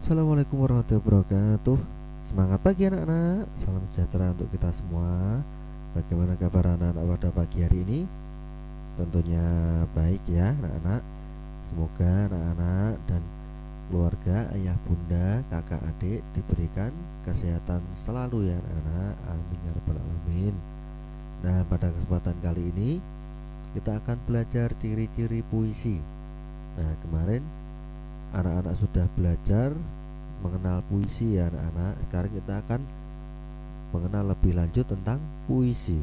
Assalamualaikum warahmatullahi wabarakatuh. Semangat pagi anak-anak. Salam sejahtera untuk kita semua. Bagaimana kabar anak-anak pada pagi hari ini? Tentunya baik ya anak-anak. Semoga anak-anak dan keluarga, ayah bunda, kakak adik diberikan kesehatan selalu ya anak-anak. Amin ya rabbal alamin. Nah, pada kesempatan kali ini kita akan belajar ciri-ciri puisi. Nah, kemarin anak-anak sudah belajar mengenal puisi ya anak-anak. Sekarang kita akan mengenal lebih lanjut tentang puisi.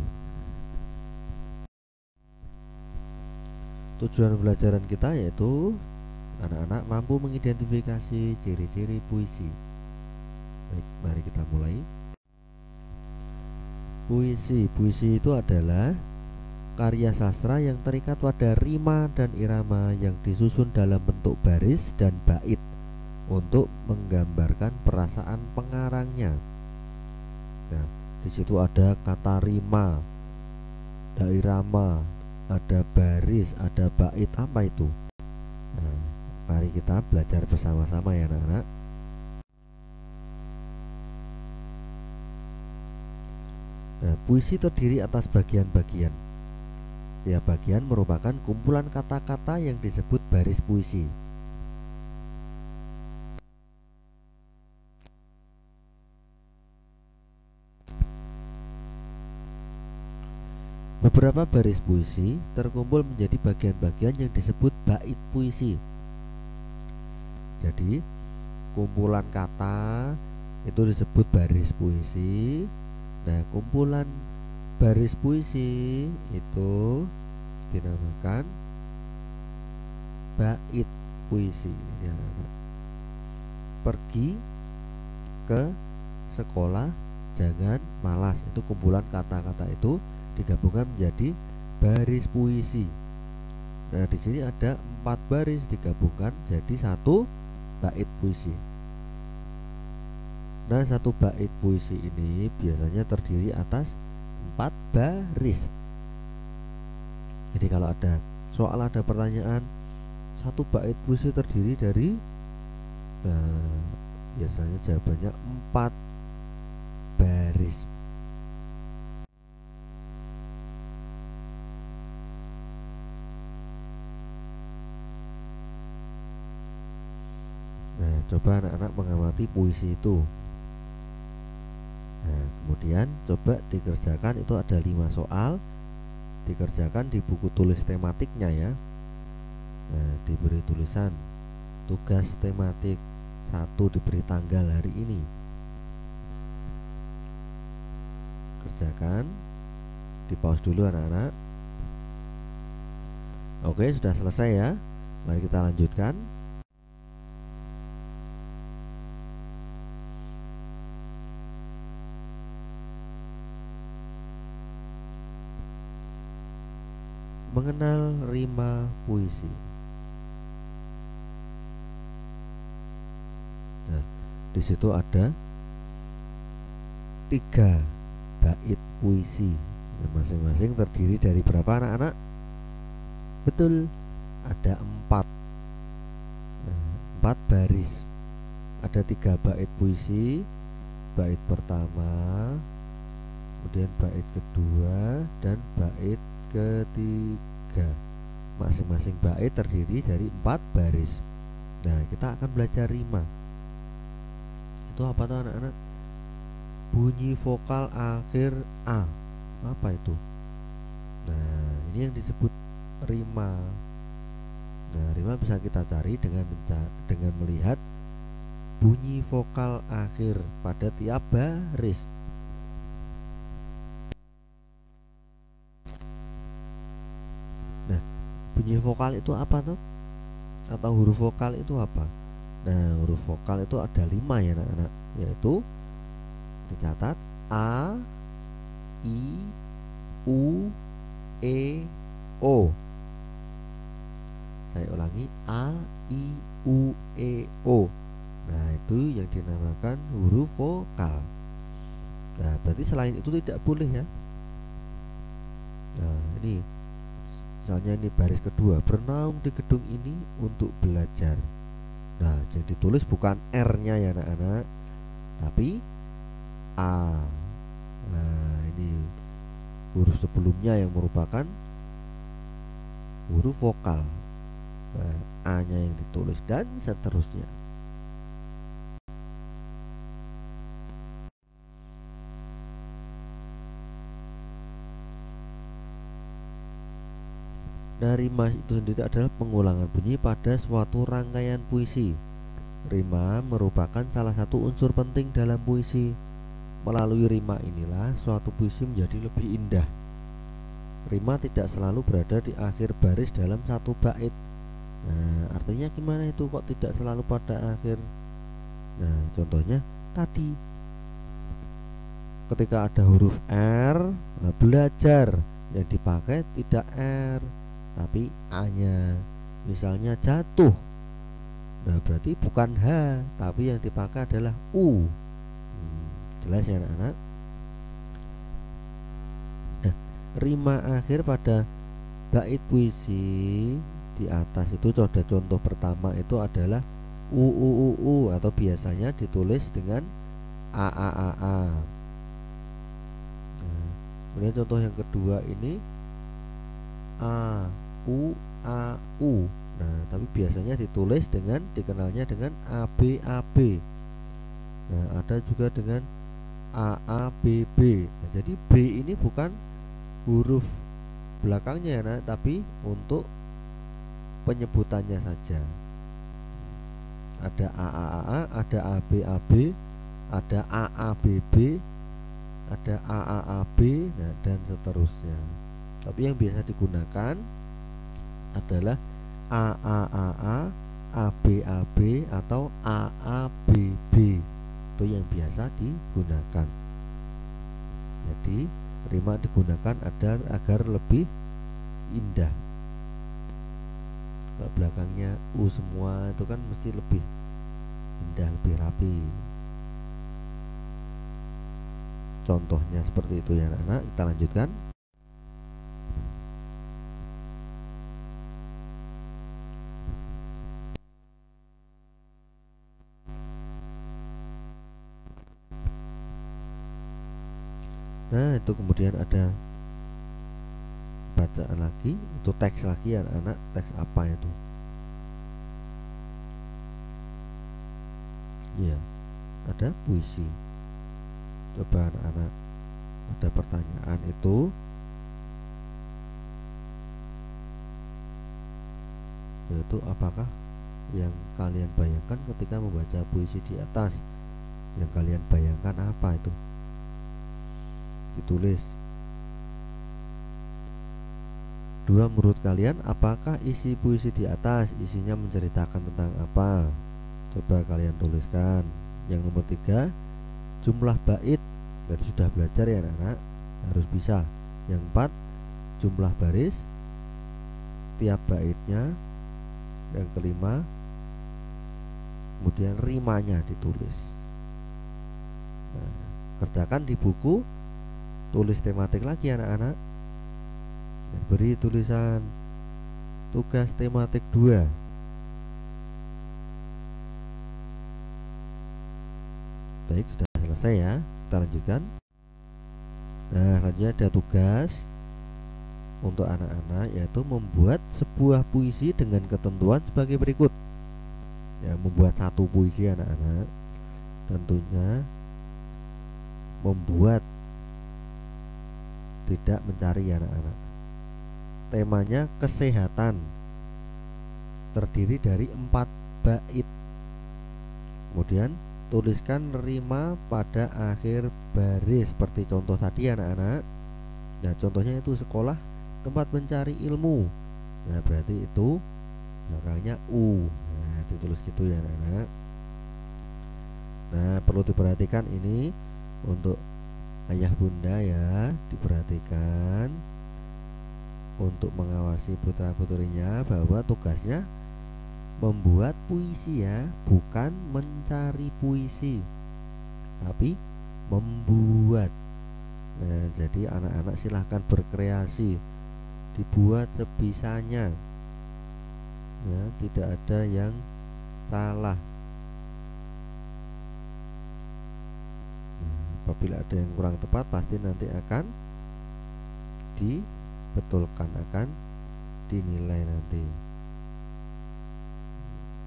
Tujuan pembelajaran kita yaitu anak-anak mampu mengidentifikasi ciri-ciri puisi. Baik, mari kita mulai. Puisi itu adalah karya sastra yang terikat pada rima dan irama yang disusun dalam bentuk baris dan bait untuk menggambarkan perasaan pengarangnya. Nah, di situ ada kata rima, ada irama, ada baris, ada bait. Apa itu? Nah, mari kita belajar bersama-sama ya anak-anak. Nah, puisi terdiri atas bagian-bagian. Tiap bagian merupakan kumpulan kata-kata yang disebut baris puisi. Beberapa baris puisi terkumpul menjadi bagian-bagian yang disebut bait puisi. Jadi, kumpulan kata itu disebut baris puisi. Nah, kumpulan baris puisi itu dinamakan bait puisi. Ya, pergi ke sekolah jangan malas. Itu kumpulan kata-kata itu digabungkan menjadi baris puisi. Nah, di sini ada 4 baris digabungkan jadi satu bait puisi. Nah, satu bait puisi ini biasanya terdiri atas 4 baris. Jadi kalau ada soal, ada pertanyaan, satu bait puisi terdiri dari, biasanya jawabannya 4 baris. Nah, coba anak-anak mengamati puisi itu. Nah, kemudian coba dikerjakan, itu ada 5 soal. Dikerjakan di buku tulis tematiknya ya. Nah, diberi tulisan tugas tematik 1, diberi tanggal hari ini. Kerjakan. Di pause dulu anak-anak. Oke, sudah selesai ya. Mari kita lanjutkan. Mengenal rima puisi. Nah, di situ ada 3 bait puisi. Masing-masing terdiri dari berapa anak-anak? Betul, ada 4. Nah, 4 baris. Ada 3 bait puisi. Bait pertama, kemudian bait kedua, dan bait ketiga. Masing-masing bait terdiri dari 4 baris. Nah, kita akan belajar rima. Itu apa tuh anak-anak? Bunyi vokal akhir A. Apa itu? Nah, ini yang disebut rima. Nah, rima bisa kita cari dengan melihat bunyi vokal akhir pada tiap baris. Nah, bunyi vokal itu apa tuh? Atau huruf vokal itu apa? Nah, huruf vokal itu ada 5 ya anak-anak, yaitu dicatat A, I, U, E, O. Saya ulangi, A, I, U, E, O. Nah, itu yang dinamakan huruf vokal. Nah, berarti selain itu tidak boleh ya. Nah, ini misalnya ini baris kedua, bernaung di gedung ini untuk belajar. Nah, jadi ditulis bukan R-nya ya anak-anak, tapi A. Nah, ini huruf sebelumnya yang merupakan huruf vokal. Nah, A-nya yang ditulis dan seterusnya. Nah, rima itu sendiri adalah pengulangan bunyi pada suatu rangkaian puisi. Rima merupakan salah satu unsur penting dalam puisi. Melalui rima inilah suatu puisi menjadi lebih indah. Rima tidak selalu berada di akhir baris dalam satu bait. Nah, artinya gimana itu kok tidak selalu pada akhir? Nah, contohnya tadi ketika ada huruf R, nah belajar yang dipakai tidak R tapi A-nya. Misalnya jatuh, nah berarti bukan H tapi yang dipakai adalah U. Jelas ya anak-anak? Nah, rima akhir pada bait puisi di atas itu contoh pertama itu adalah U atau biasanya ditulis dengan A. Nah, kemudian contoh yang kedua ini U. Nah, tapi biasanya ditulis dengan dikenalnya dengan AB. Nah, ada juga dengan AABB. Nah, jadi B ini bukan huruf belakangnya nah, tapi untuk penyebutannya saja. Ada AAA, ada ABAB, ada AABB, ada AAAB, nah, dan seterusnya. Tapi yang biasa digunakan adalah AAAA, ABAB atau AABB. Itu yang biasa digunakan. Jadi rima digunakan agar lebih indah. Kalau belakangnya U semua itu kan mesti lebih indah, lebih rapi. Contohnya seperti itu ya anak-anak. Kita lanjutkan. Nah, itu kemudian ada bacaan lagi, itu teks lagi anak-anak. Teks apa itu? Iya, ada puisi. Coba anak-anak, ada pertanyaan itu, yaitu apakah yang kalian bayangkan ketika membaca puisi di atas? Yang kalian bayangkan apa itu? Ditulis. 2. Menurut kalian apakah isi puisi di atas? Isinya menceritakan tentang apa? Coba kalian tuliskan. Yang nomor 3, jumlah bait. Jadi sudah belajar ya anak-anak, harus bisa. Yang 4, jumlah baris tiap baitnya. Yang kelima, kemudian rimanya ditulis. Nah, kerjakan di buku. Tulis tematik lagi anak-anak. Beri tulisan tugas tematik 2. Baik, sudah selesai ya. Kita lanjutkan. Nah, selanjutnya ada tugas untuk anak-anak, yaitu membuat sebuah puisi dengan ketentuan sebagai berikut. Ya, membuat satu puisi anak-anak tentunya membuat, tidak mencari anak-anak. Temanya kesehatan, terdiri dari 4 bait. Kemudian tuliskan rima pada akhir baris seperti contoh tadi anak-anak. Nah, contohnya itu sekolah tempat mencari ilmu. Nah, berarti itu belakangnya U. Nah, ditulis gitu ya anak-anak. Nah, perlu diperhatikan ini untuk ayah bunda ya, diperhatikan untuk mengawasi putra putrinya bahwa tugasnya membuat puisi ya, bukan mencari puisi, tapi membuat. Nah, jadi anak-anak silahkan berkreasi, dibuat sebisanya ya, tidak ada yang salah. Nah, apabila ada yang kurang tepat pasti nanti akan dibetulkan, akan dinilai nanti.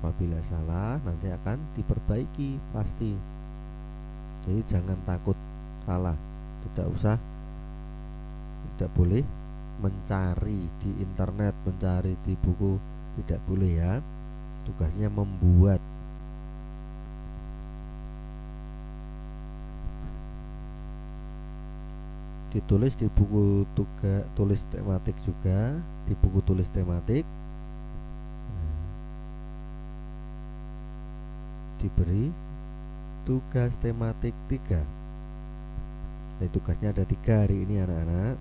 Apabila salah nanti akan diperbaiki pasti. Jadi jangan takut salah, tidak boleh mencari di internet, mencari di buku, tidak boleh ya. Tugasnya membuat. Ditulis di buku tulis tematik juga, di buku tulis tematik diberi tugas tematik 3. Jadi tugasnya ada 3 hari ini anak-anak.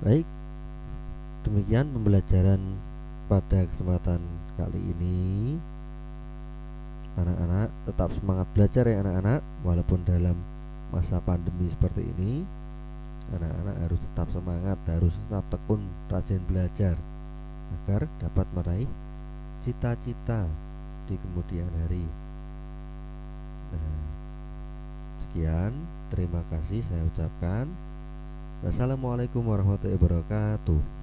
Baik, demikian pembelajaran pada kesempatan kali ini. Anak-anak tetap semangat belajar ya anak-anak. Walaupun dalam masa pandemi seperti ini, anak-anak harus tetap semangat, harus tetap tekun, rajin belajar agar dapat meraih cita-cita di kemudian hari. Nah, sekian, terima kasih saya ucapkan. Wassalamualaikum warahmatullahi wabarakatuh.